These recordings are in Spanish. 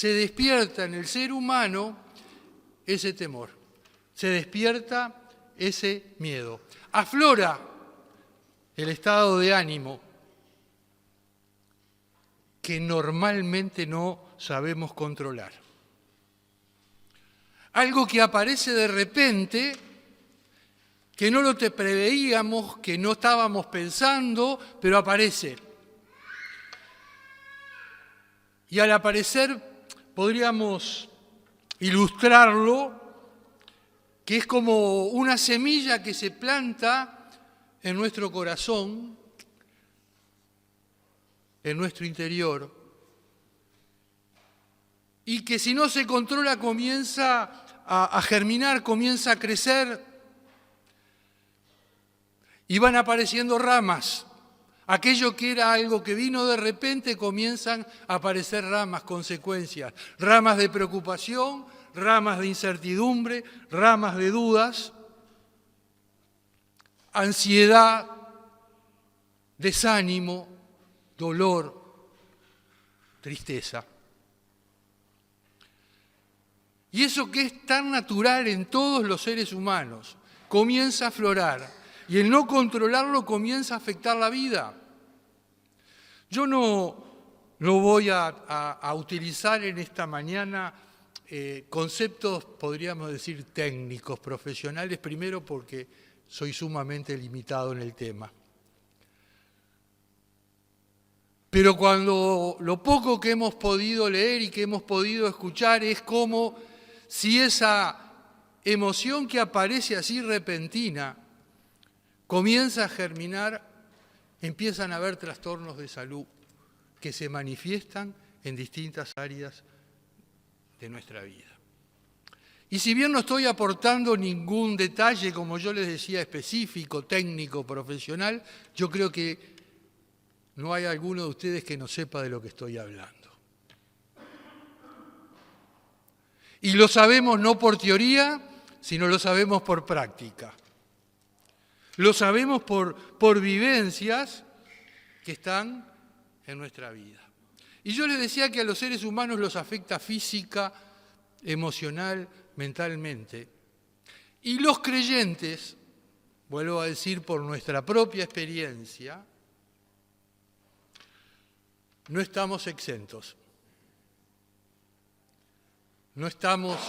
se despierta en el ser humano ese temor, se despierta ese miedo, aflora el estado de ánimo que normalmente no sabemos controlar. Algo que aparece de repente, que no lo preveíamos, que no estábamos pensando, pero aparece. Y al aparecer podríamos ilustrarlo, que es como una semilla que se planta en nuestro corazón, en nuestro interior, y que si no se controla comienza a germinar, comienza a crecer, y van apareciendo ramas. Aquello que era algo que vino de repente, comienzan a aparecer ramas, consecuencias, ramas de preocupación, ramas de incertidumbre, ramas de dudas, ansiedad, desánimo, dolor, tristeza. Y eso que es tan natural en todos los seres humanos, comienza a aflorar. Y el no controlarlo comienza a afectar la vida. Yo no voy a utilizar en esta mañana conceptos, podríamos decir, técnicos, profesionales, primero porque soy sumamente limitado en el tema. Pero cuando lo poco que hemos podido leer y que hemos podido escuchar es como si esa emoción que aparece así repentina comienza a germinar, empiezan a haber trastornos de salud que se manifiestan en distintas áreas de nuestra vida. Y si bien no estoy aportando ningún detalle, como yo les decía, específico, técnico, profesional, yo creo que no hay alguno de ustedes que no sepa de lo que estoy hablando. Y lo sabemos no por teoría, sino lo sabemos por práctica. Lo sabemos por vivencias que están en nuestra vida. Y yo les decía que a los seres humanos los afecta física, emocional, mentalmente. Y los creyentes, vuelvo a decir por nuestra propia experiencia, no estamos exentos. No estamos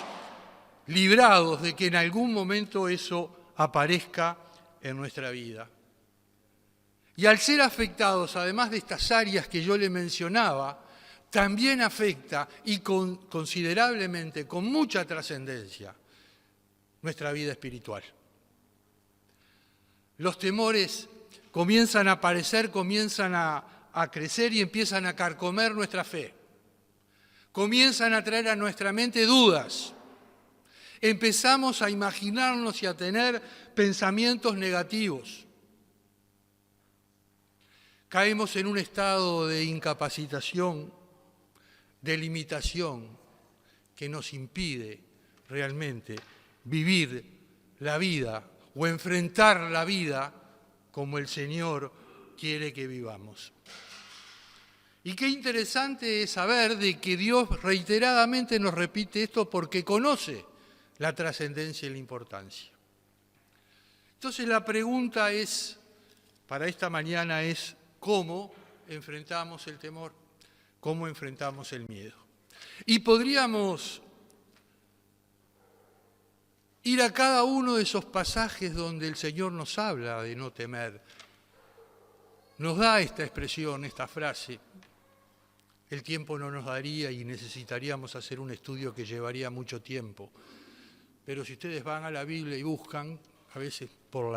librados de que en algún momento eso aparezca en nuestra vida. Y al ser afectados, además de estas áreas que yo le mencionaba, también afecta y considerablemente, con mucha trascendencia, nuestra vida espiritual. Los temores comienzan a aparecer, comienzan a crecer y empiezan a carcomer nuestra fe. Comienzan a traer a nuestra mente dudas. Empezamos a imaginarnos y a tener pensamientos negativos. Caemos en un estado de incapacitación, de limitación, que nos impide realmente vivir la vida o enfrentar la vida como el Señor quiere que vivamos. Y qué interesante es saber de que Dios reiteradamente nos repite esto porque conoce la trascendencia y la importancia. Entonces la pregunta para esta mañana es, ¿cómo enfrentamos el temor? ¿Cómo enfrentamos el miedo? Y podríamos ir a cada uno de esos pasajes donde el Señor nos habla de no temer. Nos da esta expresión, esta frase. El tiempo no nos daría y necesitaríamos hacer un estudio que llevaría mucho tiempo. Pero si ustedes van a la Biblia y buscan, a veces por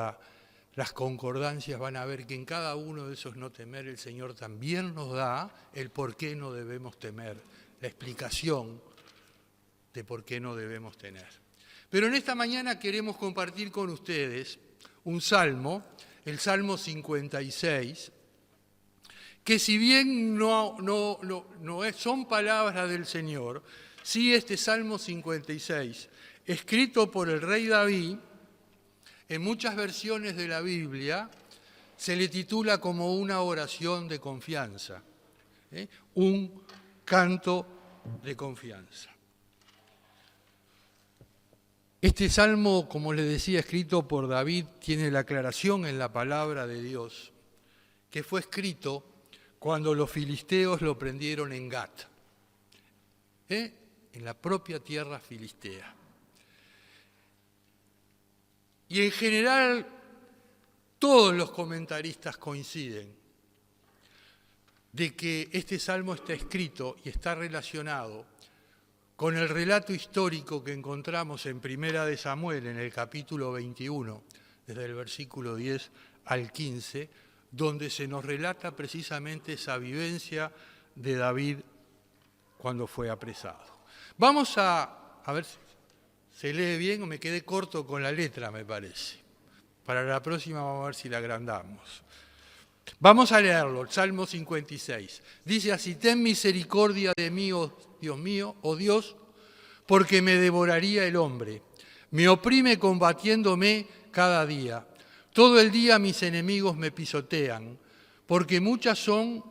las concordancias van a ver que en cada uno de esos no temer el Señor también nos da el por qué no debemos temer, la explicación de por qué no debemos temer. Pero en esta mañana queremos compartir con ustedes un salmo, el Salmo 56, que si bien no son palabras del Señor, sí este Salmo 56, escrito por el rey David, en muchas versiones de la Biblia se le titula como una oración de confianza, un canto de confianza. Este salmo, como les decía, escrito por David, tiene la aclaración en la palabra de Dios, que fue escrito cuando los filisteos lo prendieron en Gat, en la propia tierra filistea. Y en general, todos los comentaristas coinciden de que este salmo está escrito y está relacionado con el relato histórico que encontramos en Primera de Samuel, en el capítulo 21, desde el versículo 10 al 15, donde se nos relata precisamente esa vivencia de David cuando fue apresado. Vamos a ver si se lee bien o me quedé corto con la letra, me parece. Para la próxima vamos a ver si la agrandamos. Vamos a leerlo, el Salmo 56. Dice así: ten misericordia de mí, oh Dios mío, oh Dios, porque me devoraría el hombre. Me oprime combatiéndome cada día. Todo el día mis enemigos me pisotean, porque muchos son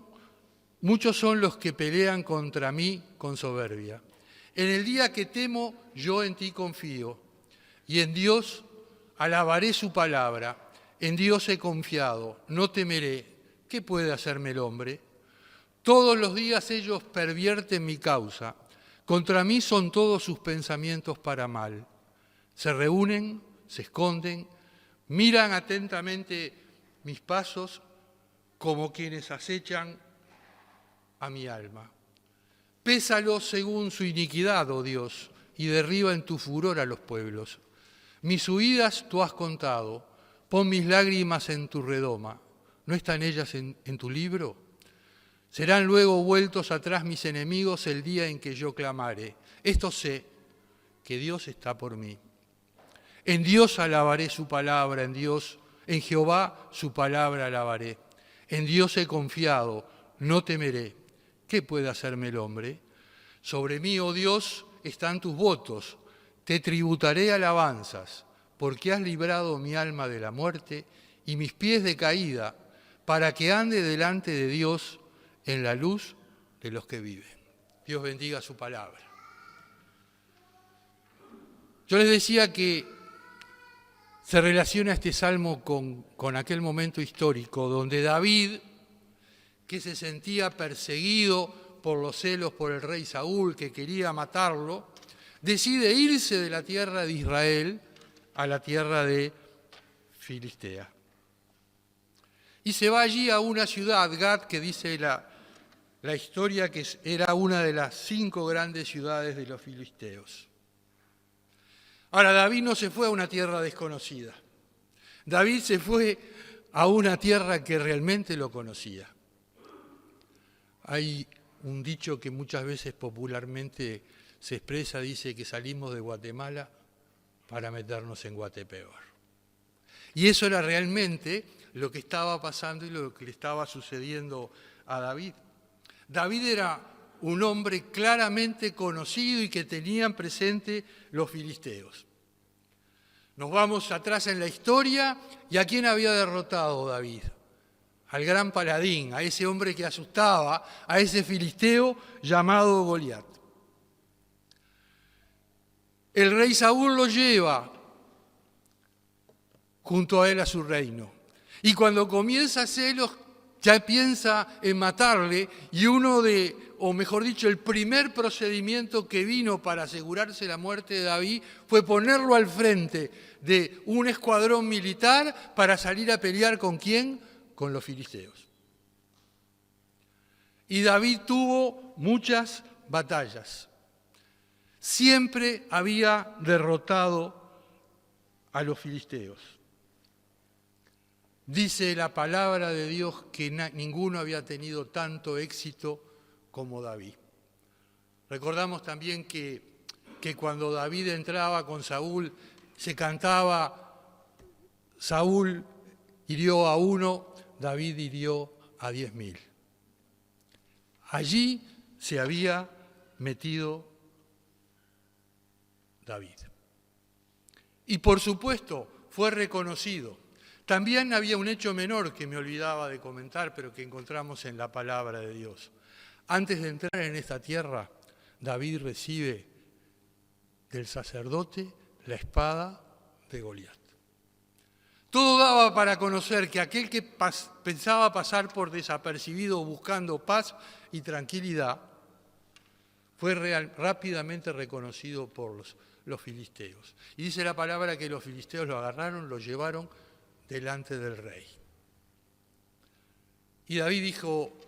los que pelean contra mí con soberbia. En el día que temo, yo en ti confío, y en Dios alabaré su palabra. En Dios he confiado, no temeré. ¿Qué puede hacerme el hombre? Todos los días ellos pervierten mi causa. Contra mí son todos sus pensamientos para mal. Se reúnen, se esconden, miran atentamente mis pasos como quienes acechan a mi alma. Pésalos según su iniquidad, oh Dios, y derriba en tu furor a los pueblos. Mis huidas tú has contado, pon mis lágrimas en tu redoma. ¿No están ellas en tu libro? Serán luego vueltos atrás mis enemigos el día en que yo clamare. Esto sé, que Dios está por mí. En Dios alabaré su palabra, en Jehová su palabra alabaré. En Dios he confiado, no temeré. ¿Qué puede hacerme el hombre? Sobre mí, oh Dios, están tus votos. Te tributaré alabanzas, porque has librado mi alma de la muerte y mis pies de caída, para que ande delante de Dios en la luz de los que viven. Dios bendiga su palabra. Yo les decía que se relaciona este salmo con aquel momento histórico donde David, que se sentía perseguido por los celos por el rey Saúl, que quería matarlo, decide irse de la tierra de Israel a la tierra de Filistea. Y se va allí a una ciudad, Gat, que dice la historia que era una de las 5 grandes ciudades de los filisteos. Ahora, David no se fue a una tierra desconocida. David se fue a una tierra que realmente lo conocía. Hay un dicho que muchas veces popularmente se expresa, dice que salimos de Guatemala para meternos en Guatepeor. Y eso era realmente lo que estaba pasando y lo que le estaba sucediendo a David. David era un hombre claramente conocido y que tenían presente los filisteos. Nos vamos atrás en la historia y ¿a quién había derrotado David? Al gran paladín, a ese hombre que asustaba, a ese filisteo llamado Goliat. El rey Saúl lo lleva junto a él a su reino. Y cuando comienza celos, ya piensa en matarle y el primer procedimiento que vino para asegurarse la muerte de David fue ponerlo al frente de un escuadrón militar para salir a pelear ¿con quién? Con los filisteos. Y David tuvo muchas batallas. Siempre había derrotado a los filisteos. Dice la palabra de Dios que ninguno había tenido tanto éxito como David. Recordamos también que cuando David entraba con Saúl, se cantaba: Saúl hirió a 1, David hirió a 10.000. Allí se había metido David. Y por supuesto fue reconocido. También había un hecho menor que me olvidaba de comentar, pero que encontramos en la palabra de Dios. Antes de entrar en esta tierra, David recibe del sacerdote la espada de Goliat. Todo daba para conocer que aquel que pensaba pasar por desapercibido buscando paz y tranquilidad fue rápidamente reconocido por los filisteos. Y dice la palabra que los filisteos lo agarraron, lo llevaron delante del rey. Y David dijo,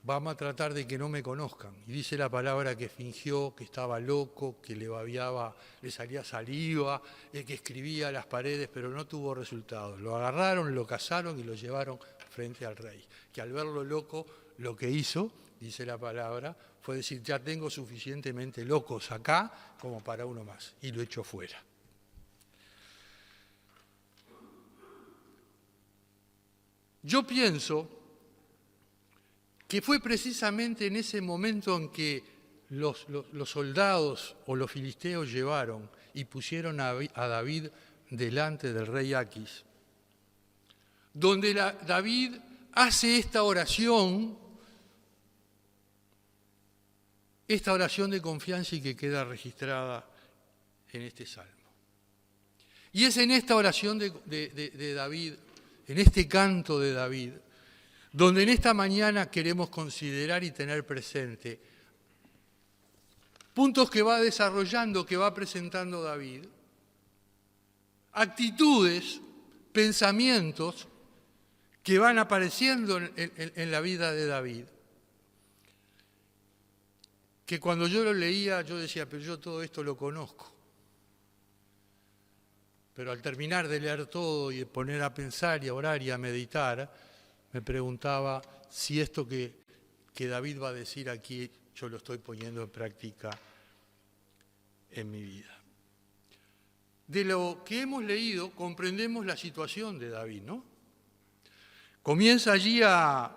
vamos a tratar de que no me conozcan. Y dice la palabra que fingió que estaba loco, que le babeaba, le salía saliva, que escribía a las paredes, pero no tuvo resultados. Lo agarraron, lo cazaron y lo llevaron frente al rey, que al verlo loco, lo que hizo, dice la palabra, fue decir, ya tengo suficientemente locos acá como para uno más, y lo echó fuera. Yo pienso que fue precisamente en ese momento en que los soldados o los filisteos llevaron y pusieron a David delante del rey Aquis, donde David hace esta oración de confianza y que queda registrada en este salmo. Y es en esta oración de David, en este canto de David, donde en esta mañana queremos considerar y tener presente puntos que va desarrollando, que va presentando David, actitudes, pensamientos que van apareciendo en la vida de David, que cuando yo lo leía yo decía, pero yo todo esto lo conozco. Pero al terminar de leer todo y de poner a pensar y a orar y a meditar, me preguntaba si esto que David va a decir aquí yo lo estoy poniendo en práctica en mi vida. De lo que hemos leído comprendemos la situación de David, ¿no? Comienza allí a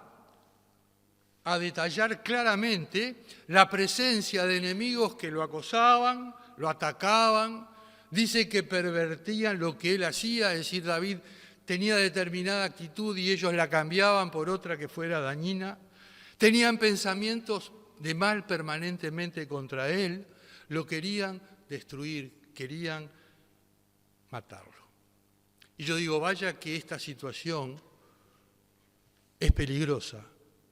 detallar claramente la presencia de enemigos que lo acosaban, lo atacaban, dice que pervertían lo que él hacía, es decir, David tenía determinada actitud y ellos la cambiaban por otra que fuera dañina, tenían pensamientos de mal permanentemente contra él, lo querían destruir, querían matarlo. Y yo digo, vaya que esta situación es peligrosa,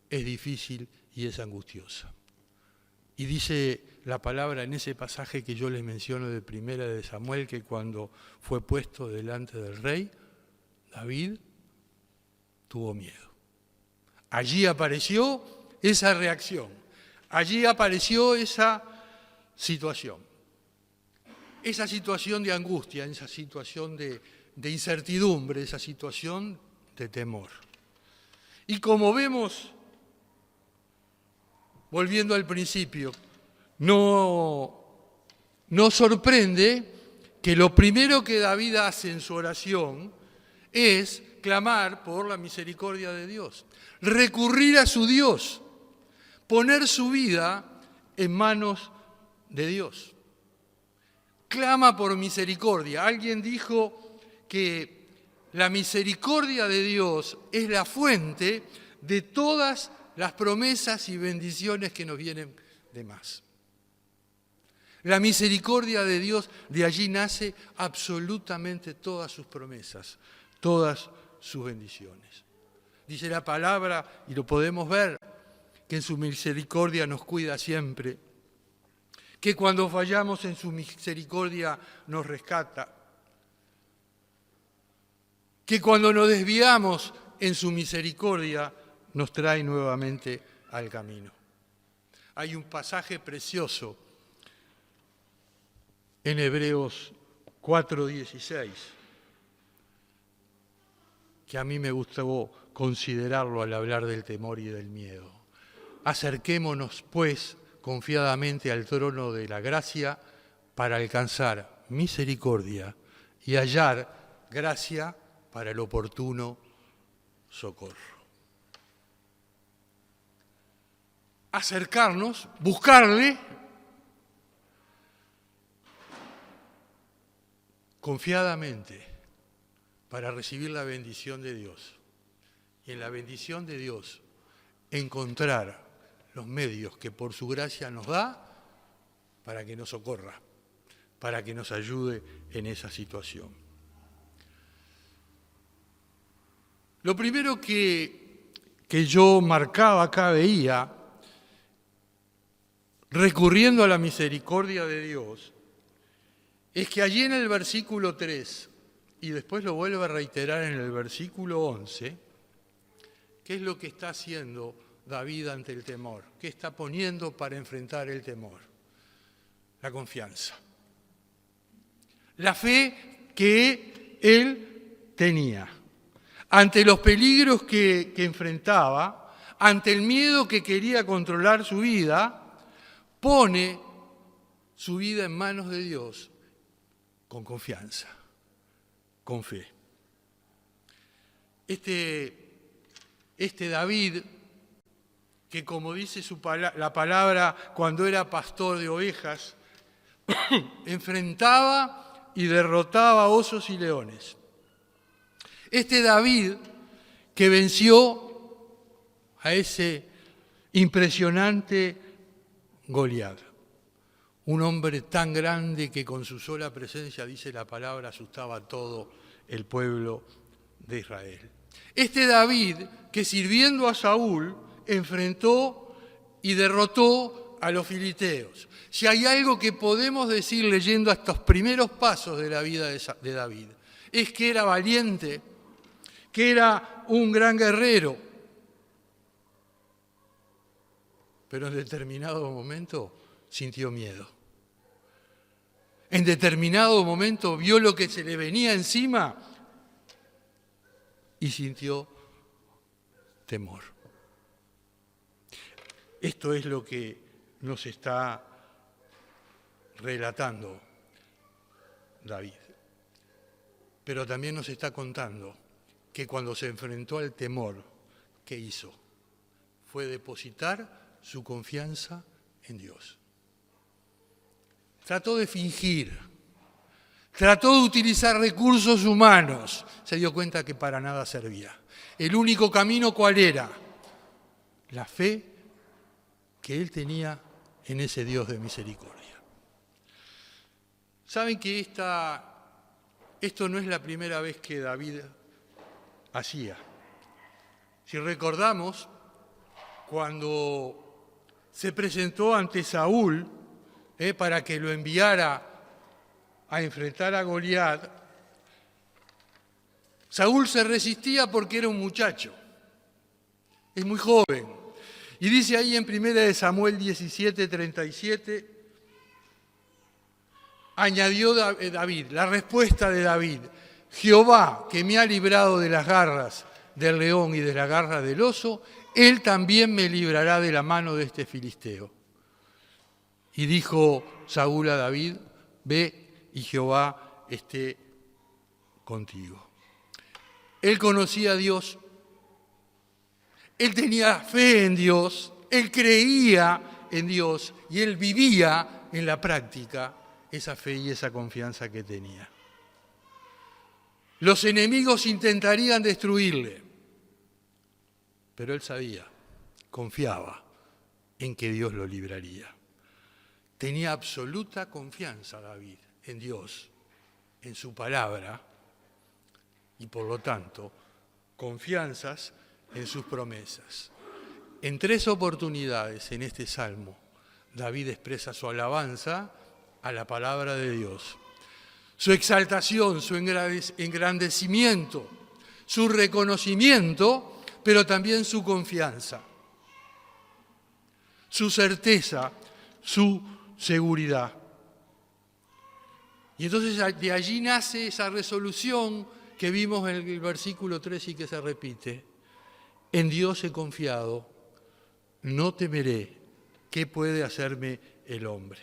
es difícil y es angustiosa. Y dice la palabra en ese pasaje que yo les menciono de Primera de Samuel, que cuando fue puesto delante del rey, David tuvo miedo. Allí apareció esa reacción, allí apareció esa situación de angustia, esa situación de incertidumbre, esa situación de temor. Y como vemos, volviendo al principio, no sorprende que lo primero que David hace en su oración es clamar por la misericordia de Dios, recurrir a su Dios, poner su vida en manos de Dios. Clama por misericordia. Alguien dijo que la misericordia de Dios es la fuente de todas las promesas y bendiciones que nos vienen de más. La misericordia de Dios, de allí nace absolutamente todas sus promesas, todas sus bendiciones. Dice la palabra, y lo podemos ver, que en su misericordia nos cuida siempre, que cuando fallamos en su misericordia nos rescata, que cuando nos desviamos en su misericordia nos trae nuevamente al camino. Hay un pasaje precioso en Hebreos 4:16 que a mí me gustó considerarlo al hablar del temor y del miedo. Acerquémonos, pues, confiadamente al trono de la gracia para alcanzar misericordia y hallar gracia para el oportuno socorro. Acercarnos, buscarle confiadamente para recibir la bendición de Dios. Y en la bendición de Dios encontrar los medios que por su gracia nos da para que nos socorra, para que nos ayude en esa situación. Lo primero que yo marcaba acá, veía, recurriendo a la misericordia de Dios, es que allí en el versículo 3, y después lo vuelve a reiterar en el versículo 11, ¿qué es lo que está haciendo David ante el temor? ¿Qué está poniendo para enfrentar el temor? La confianza. La fe que él tenía. Ante los peligros que enfrentaba, ante el miedo que quería controlar su vida, pone su vida en manos de Dios con confianza, con fe. Este David, que como dice la palabra, cuando era pastor de ovejas, enfrentaba y derrotaba osos y leones. Este David que venció a ese impresionante Goliat, un hombre tan grande que con su sola presencia, dice la palabra, asustaba a todo el pueblo de Israel. Este David que sirviendo a Saúl enfrentó y derrotó a los filisteos. Si hay algo que podemos decir leyendo estos primeros pasos de la vida de David, es que era valiente, que era un gran guerrero, pero en determinado momento sintió miedo. En determinado momento vio lo que se le venía encima y sintió temor. Esto es lo que nos está relatando David. Pero también nos está contando que cuando se enfrentó al temor, ¿qué hizo? Fue depositar su confianza en Dios. Trató de fingir, trató de utilizar recursos humanos, se dio cuenta que para nada servía. El único camino, ¿cuál era? La fe que él tenía en ese Dios de misericordia. Saben que esto no es la primera vez que David hacía. Si recordamos, cuando se presentó ante Saúl para que lo enviara a enfrentar a Goliat, Saúl se resistía porque era un muchacho, es muy joven. Y dice ahí en 1 Samuel 17:37, añadió David, la respuesta de David: Jehová, que me ha librado de las garras del león y de la garra del oso, él también me librará de la mano de este filisteo. Y dijo Saúl a David: ve y Jehová esté contigo. Él conocía a Dios, él tenía fe en Dios, él creía en Dios y él vivía en la práctica esa fe y esa confianza que tenía. Los enemigos intentarían destruirle, pero él sabía, confiaba en que Dios lo libraría. Tenía absoluta confianza David en Dios, en su palabra, y por lo tanto, confianzas en sus promesas. En 3 oportunidades en este salmo, David expresa su alabanza a la palabra de Dios, su exaltación, su engrandecimiento, su reconocimiento, pero también su confianza, su certeza, su seguridad. Y entonces de allí nace esa resolución que vimos en el versículo 3 y que se repite: en Dios he confiado, no temeré, ¿qué puede hacerme el hombre?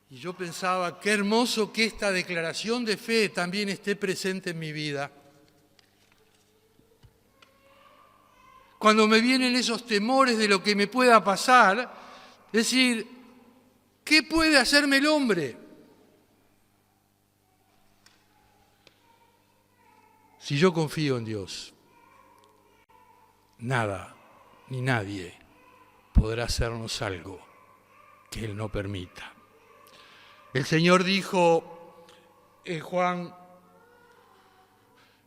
Y yo pensaba, qué hermoso que esta declaración de fe también esté presente en mi vida. Cuando me vienen esos temores de lo que me pueda pasar, decir, ¿qué puede hacerme el hombre? Si yo confío en Dios, nada ni nadie podrá hacernos algo que Él no permita. El Señor dijo en Juan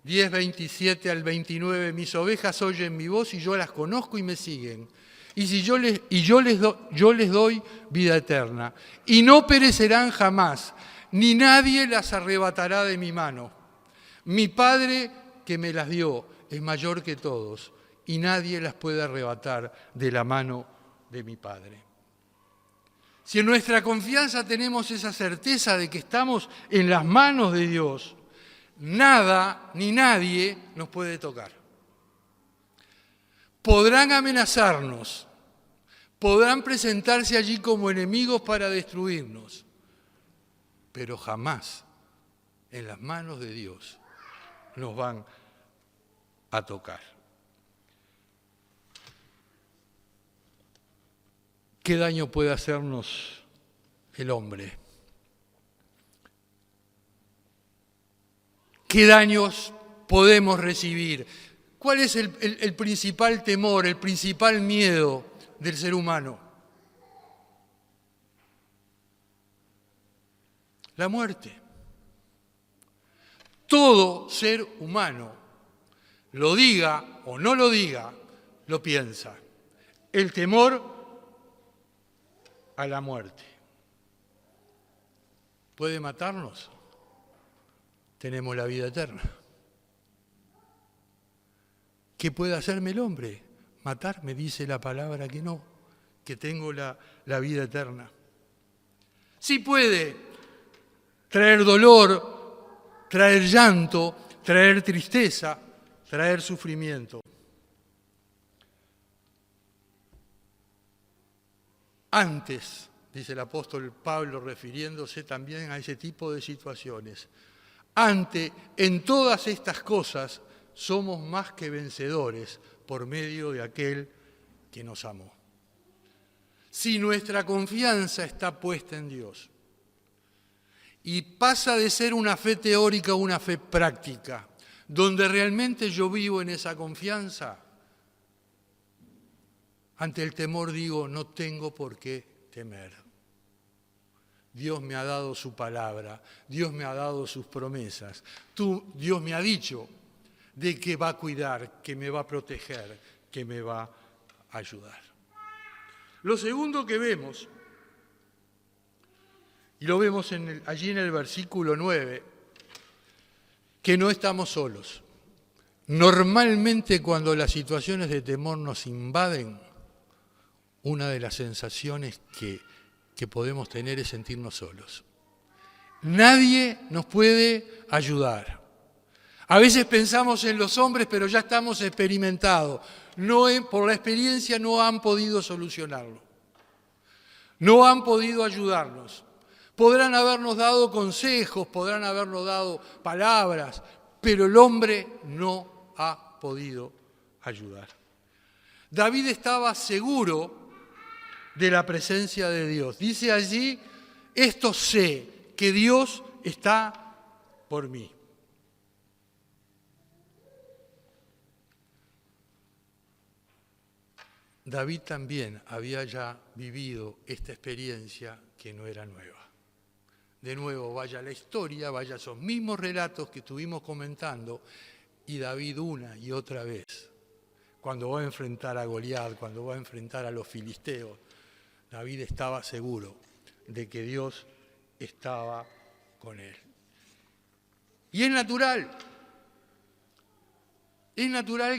10, 27 al 29, mis ovejas oyen mi voz y yo las conozco y me siguen. Y yo les doy vida eterna. Y no perecerán jamás, ni nadie las arrebatará de mi mano. Mi Padre que me las dio es mayor que todos, y nadie las puede arrebatar de la mano de mi Padre. Si en nuestra confianza tenemos esa certeza de que estamos en las manos de Dios, nada ni nadie nos puede tocar. Podrán amenazarnos, podrán presentarse allí como enemigos para destruirnos, pero jamás en las manos de Dios nos van a tocar. ¿Qué daño puede hacernos el hombre? ¿Qué daños podemos recibir? ¿Cuál es el principal temor, el principal miedo del ser humano? La muerte. Todo ser humano, lo diga o no lo diga, lo piensa. El temor a la muerte. ¿Puede matarnos? Tenemos la vida eterna. ¿Qué puede hacerme el hombre? Matarme, dice la palabra que no, que tengo la vida eterna. Sí puede traer dolor, traer llanto, traer tristeza, traer sufrimiento. Antes, dice el apóstol Pablo, refiriéndose también a ese tipo de situaciones, en todas estas cosas somos más que vencedores por medio de aquel que nos amó. Si nuestra confianza está puesta en Dios y pasa de ser una fe teórica a una fe práctica, donde realmente yo vivo en esa confianza, ante el temor digo, no tengo por qué temer. Dios me ha dado su palabra, Dios me ha dado sus promesas. Dios me ha dicho de que va a cuidar, que me va a proteger, que me va a ayudar. Lo segundo que vemos, y lo vemos allí en el versículo 9, que no estamos solos. Normalmente cuando las situaciones de temor nos invaden, una de las sensaciones que podemos tener es sentirnos solos. Nadie nos puede ayudar. A veces pensamos en los hombres, pero ya estamos experimentados. Por la experiencia no han podido solucionarlo. No han podido ayudarnos. Podrán habernos dado consejos, podrán habernos dado palabras, pero el hombre no ha podido ayudar. David estaba seguro de la presencia de Dios. Dice allí, esto sé, que Dios está por mí. David también había ya vivido esta experiencia que no era nueva. De nuevo, vaya la historia, vaya esos mismos relatos que estuvimos comentando, y David una y otra vez, cuando va a enfrentar a Goliat, cuando va a enfrentar a los filisteos, David estaba seguro de que Dios estaba con él. Y es natural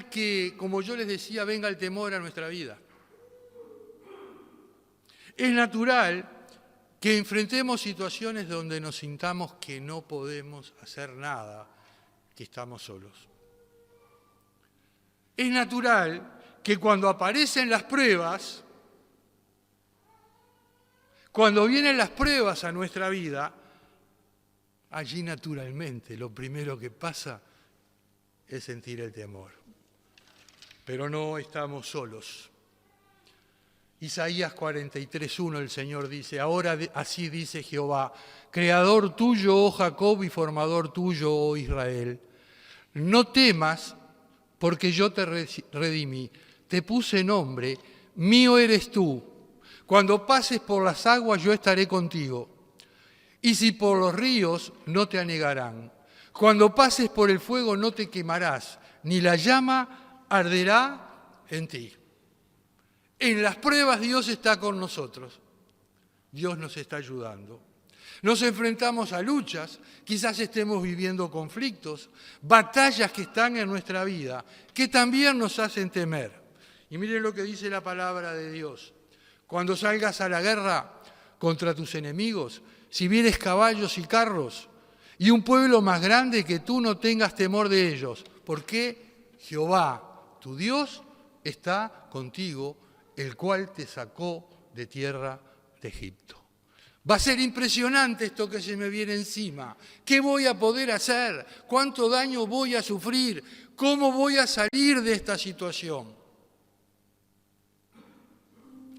que, como yo les decía, venga el temor a nuestra vida. Es natural que enfrentemos situaciones donde nos sintamos que no podemos hacer nada, que estamos solos. Es natural que cuando aparecen las pruebas, cuando vienen las pruebas a nuestra vida, allí naturalmente lo primero que pasa es sentir el temor. Pero no estamos solos. Isaías 43:1 el Señor dice, ahora así dice Jehová, creador tuyo, oh Jacob, y formador tuyo, oh Israel. No temas, porque yo te redimí, te puse nombre, mío eres tú. Cuando pases por las aguas yo estaré contigo. Y si por los ríos no te anegarán. Cuando pases por el fuego no te quemarás, ni la llama arderá en ti. En las pruebas Dios está con nosotros. Dios nos está ayudando. Nos enfrentamos a luchas, quizás estemos viviendo conflictos, batallas que están en nuestra vida, que también nos hacen temer. Y miren lo que dice la palabra de Dios. Cuando salgas a la guerra contra tus enemigos, si vieres caballos y carros y un pueblo más grande, que tú no tengas temor de ellos, porque Jehová, tu Dios, está contigo, el cual te sacó de tierra de Egipto. Va a ser impresionante esto que se me viene encima. ¿Qué voy a poder hacer? ¿Cuánto daño voy a sufrir? ¿Cómo voy a salir de esta situación?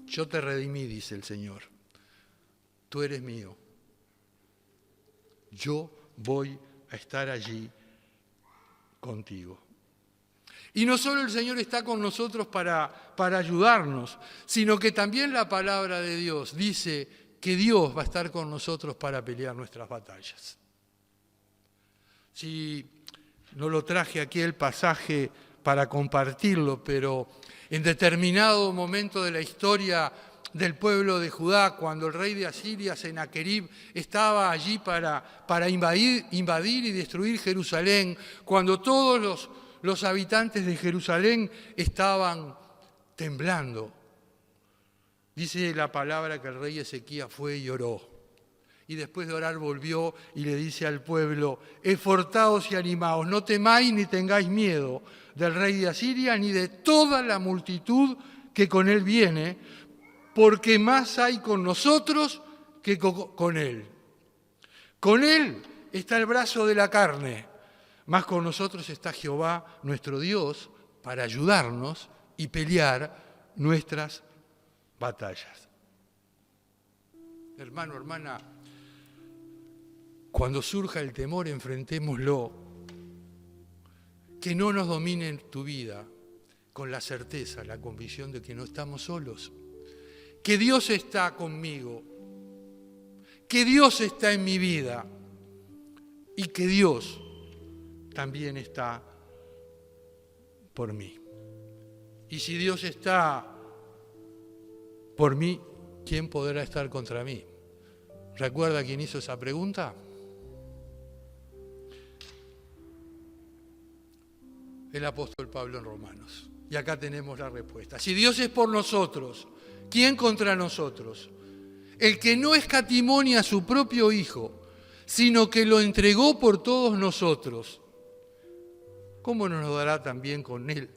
Yo te redimí, dice el Señor. Tú eres mío. Yo voy a estar allí contigo. Y no solo el Señor está con nosotros para ayudarnos, sino que también la palabra de Dios dice que Dios va a estar con nosotros para pelear nuestras batallas. Si no lo traje aquí el pasaje para compartirlo, pero en determinado momento de la historia del pueblo de Judá, cuando el rey de Asiria, Sennacherib, estaba allí para invadir y destruir Jerusalén, cuando todos los habitantes de Jerusalén estaban temblando, dice la palabra que el rey Ezequías fue y oró. Y después de orar volvió y le dice al pueblo: esforzaos y animaos, no temáis ni tengáis miedo del rey de Asiria ni de toda la multitud que con él viene, porque más hay con nosotros que con él. Con él está el brazo de la carne, más con nosotros está Jehová nuestro Dios para ayudarnos y pelear nuestras batallas. Hermano, hermana, cuando surja el temor, enfrentémoslo. Que no nos domine en tu vida, con la certeza, la convicción de que no estamos solos. Que Dios está conmigo. Que Dios está en mi vida. Y que Dios también está por mí. Y si Dios está por mí, ¿quién podrá estar contra mí? ¿Recuerda quién hizo esa pregunta? El apóstol Pablo en Romanos. Y acá tenemos la respuesta. Si Dios es por nosotros, ¿quién contra nosotros? El que no escatimó ni a su propio Hijo, sino que lo entregó por todos nosotros, ¿cómo no nos dará también con Él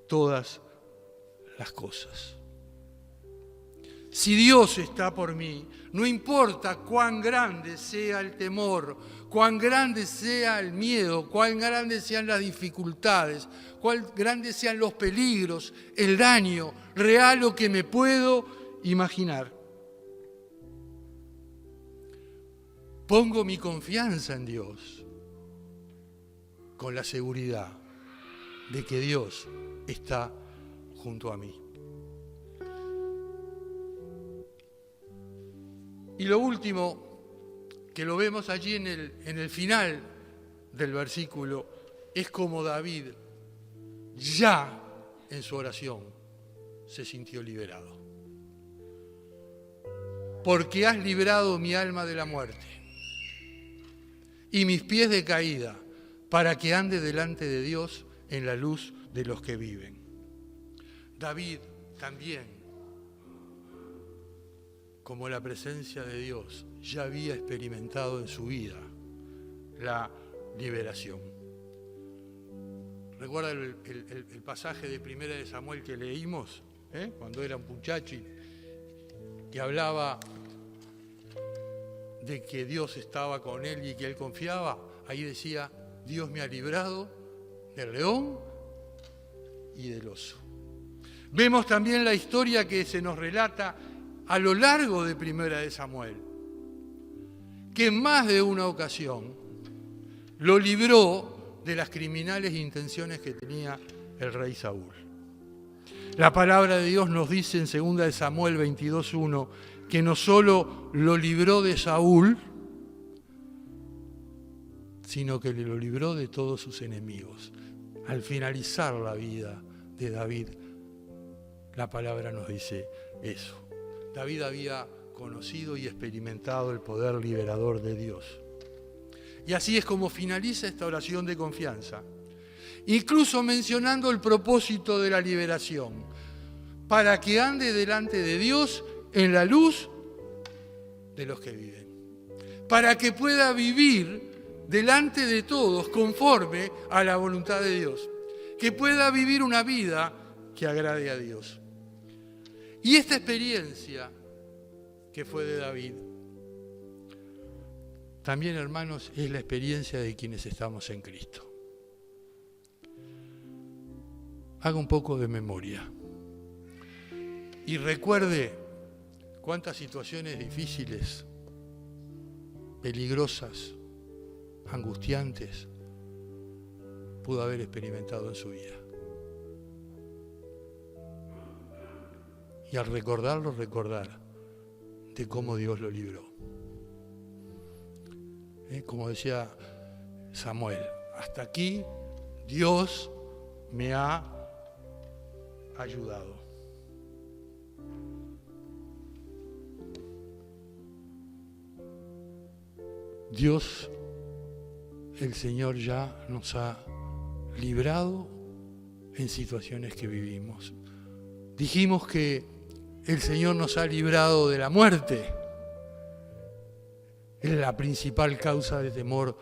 todas las cosas? Si Dios está por mí, no importa cuán grande sea el temor, cuán grande sea el miedo, cuán grandes sean las dificultades, cuán grandes sean los peligros, el daño real o que me puedo imaginar. Pongo mi confianza en Dios con la seguridad de que Dios está junto a mí. Y lo último, que lo vemos allí en el final del versículo, es como David ya en su oración se sintió liberado. Porque has librado mi alma de la muerte y mis pies de caída, para que ande delante de Dios en la luz de los que viven. David también, como la presencia de Dios, ya había experimentado en su vida la liberación. ¿Recuerda el pasaje de 1 de Samuel que leímos? Cuando era un muchacho que hablaba de que Dios estaba con él y que él confiaba. Ahí decía: Dios me ha librado del león y del oso. Vemos también la historia que se nos relata a lo largo de 1 de Samuel, que en más de una ocasión lo libró de las criminales intenciones que tenía el rey Saúl. La palabra de Dios nos dice en 2 Samuel 22:1 que no solo lo libró de Saúl, sino que lo libró de todos sus enemigos. Al finalizar la vida de David, la palabra nos dice eso. David había conocido y experimentado el poder liberador de Dios. Y así es como finaliza esta oración de confianza, incluso mencionando el propósito de la liberación, para que ande delante de Dios en la luz de los que viven, para que pueda vivir delante de todos conforme a la voluntad de Dios, que pueda vivir una vida que agrade a Dios. Y esta experiencia que fue de David, también, hermanos, es la experiencia de quienes estamos en Cristo. Haga un poco de memoria y recuerde cuántas situaciones difíciles, peligrosas, angustiantes pudo haber experimentado en su vida. Y al recordarlo, recordar de cómo Dios lo libró. Como decía Samuel, hasta aquí Dios me ha ayudado. Dios, el Señor, ya nos ha librado en situaciones que vivimos. Dijimos que el Señor nos ha librado de la muerte. Es la principal causa de temor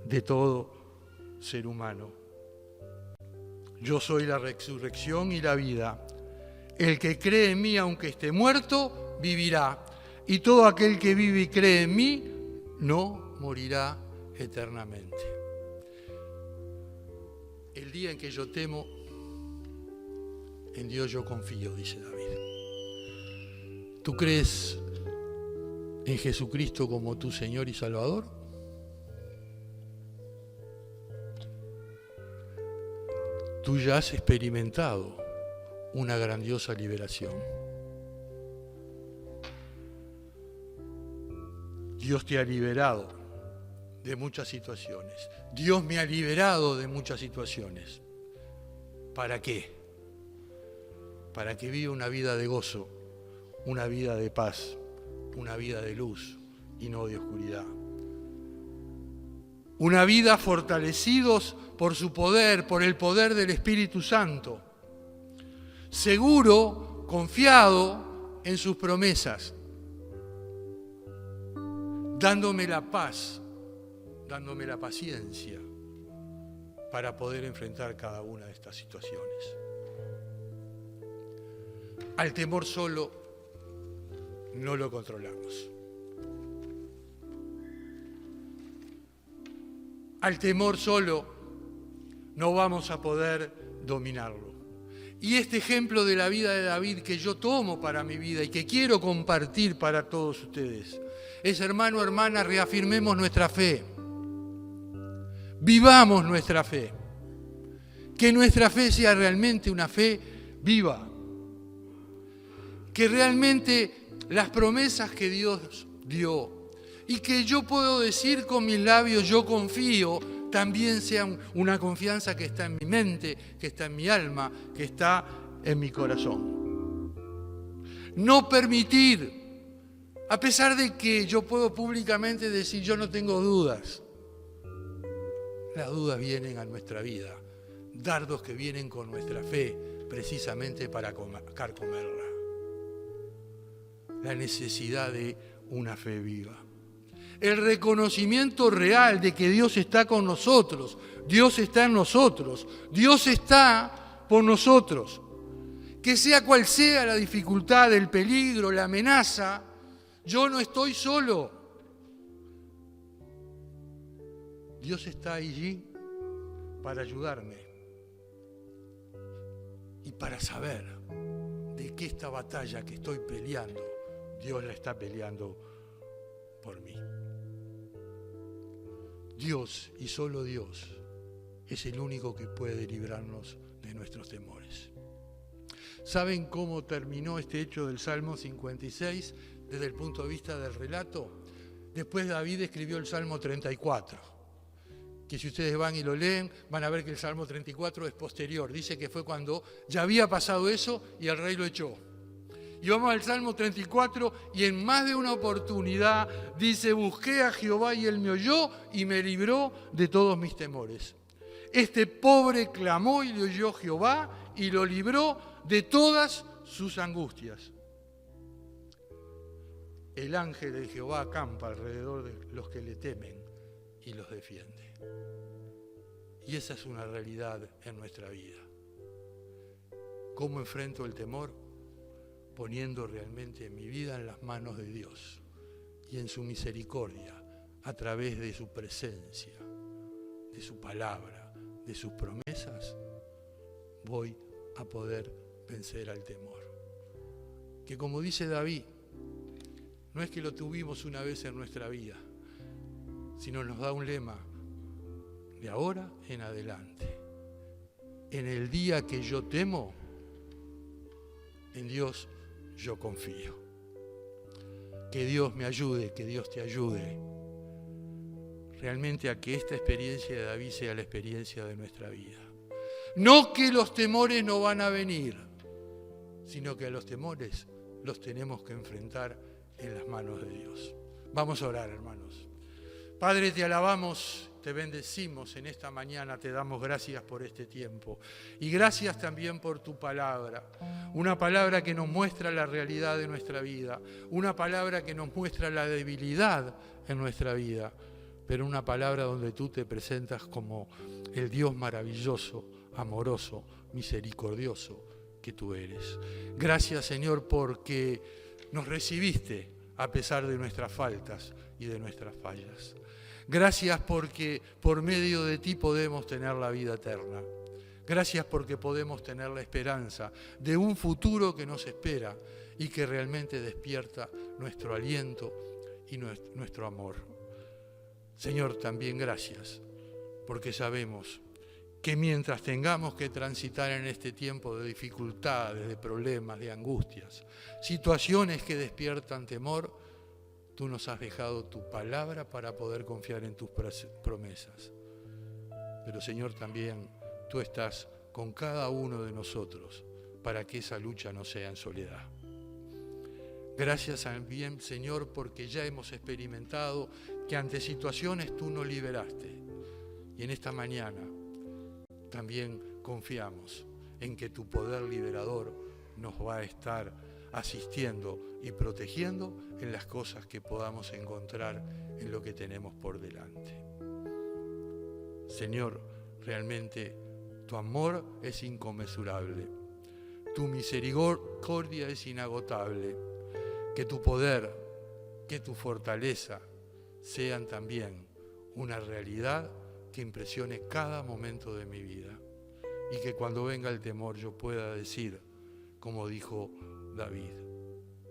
de todo ser humano. Yo soy la resurrección y la vida. El que cree en mí, aunque esté muerto, vivirá. Y todo aquel que vive y cree en mí, no morirá eternamente. El día en que yo temo, en Dios yo confío, dice David. ¿Tú crees en Jesucristo como tu Señor y Salvador? Tú ya has experimentado una grandiosa liberación. Dios te ha liberado de muchas situaciones. Dios me ha liberado de muchas situaciones. ¿Para qué? Para que viva una vida de gozo, una vida de paz, una vida de luz y no de oscuridad. Una vida fortalecidos por su poder, por el poder del Espíritu Santo. Seguro, confiado en sus promesas. Dándome la paz, dándome la paciencia para poder enfrentar cada una de estas situaciones. Al temor solo no lo controlamos. Al temor solo no vamos a poder dominarlo. Y este ejemplo de la vida de David que yo tomo para mi vida y que quiero compartir para todos ustedes es, hermano, hermana, reafirmemos nuestra fe. Vivamos nuestra fe. Que nuestra fe sea realmente una fe viva. Que realmente las promesas que Dios dio y que yo puedo decir con mis labios, yo confío, también sea una confianza que está en mi mente, que está en mi alma, que está en mi corazón. No permitir, a pesar de que yo puedo públicamente decir yo no tengo dudas, las dudas vienen a nuestra vida, dardos que vienen con nuestra fe precisamente para carcomerla. La necesidad de una fe viva. El reconocimiento real de que Dios está con nosotros, Dios está en nosotros, Dios está por nosotros. Que sea cual sea la dificultad, el peligro, la amenaza, yo no estoy solo. Dios está allí para ayudarme y para saber de que esta batalla que estoy peleando, Dios la está peleando por mí. Dios y solo Dios es el único que puede librarnos de nuestros temores. ¿Saben cómo terminó este hecho del Salmo 56 desde el punto de vista del relato? Después David escribió el Salmo 34, que si ustedes van y lo leen, van a ver que el Salmo 34 es posterior. Dice que fue cuando ya había pasado eso y el rey lo echó. Y vamos al Salmo 34 y en más de una oportunidad dice: busqué a Jehová y él me oyó y me libró de todos mis temores. Este pobre clamó y le oyó Jehová y lo libró de todas sus angustias. El ángel de Jehová acampa alrededor de los que le temen y los defiende. Y esa es una realidad en nuestra vida. ¿Cómo enfrento el temor? Poniendo realmente mi vida en las manos de Dios y en su misericordia, a través de su presencia, de su palabra, de sus promesas, voy a poder vencer al temor. Que como dice David, no es que lo tuvimos una vez en nuestra vida, sino nos da un lema: de ahora en adelante. En el día que yo temo, en Dios yo confío. Que Dios me ayude, que Dios te ayude realmente a que esta experiencia de David sea la experiencia de nuestra vida. No que los temores no van a venir, sino que a los temores los tenemos que enfrentar en las manos de Dios. Vamos a orar, hermanos. Padre, te alabamos, te bendecimos en esta mañana, te damos gracias por este tiempo. Y gracias también por tu palabra, una palabra que nos muestra la realidad de nuestra vida, una palabra que nos muestra la debilidad en nuestra vida, pero una palabra donde tú te presentas como el Dios maravilloso, amoroso, misericordioso que tú eres. Gracias, Señor, porque nos recibiste a pesar de nuestras faltas y de nuestras fallas. Gracias porque por medio de ti podemos tener la vida eterna. Gracias porque podemos tener la esperanza de un futuro que nos espera y que realmente despierta nuestro aliento y nuestro amor. Señor, también gracias porque sabemos que mientras tengamos que transitar en este tiempo de dificultades, de problemas, de angustias, situaciones que despiertan temor, tú nos has dejado tu palabra para poder confiar en tus promesas. Pero, Señor, también tú estás con cada uno de nosotros para que esa lucha no sea en soledad. Gracias también, Señor, porque ya hemos experimentado que ante situaciones tú nos liberaste. Y en esta mañana también confiamos en que tu poder liberador nos va a estar asistiendo y protegiendo en las cosas que podamos encontrar en lo que tenemos por delante. Señor, realmente tu amor es inconmensurable, tu misericordia es inagotable, que tu poder, que tu fortaleza sean también una realidad que impresione cada momento de mi vida y que cuando venga el temor yo pueda decir, como dijo David: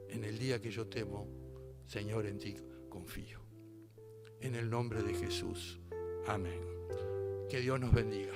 en el día que yo temo, Señor, en ti confío. En el nombre de Jesús. Amén. Que Dios nos bendiga.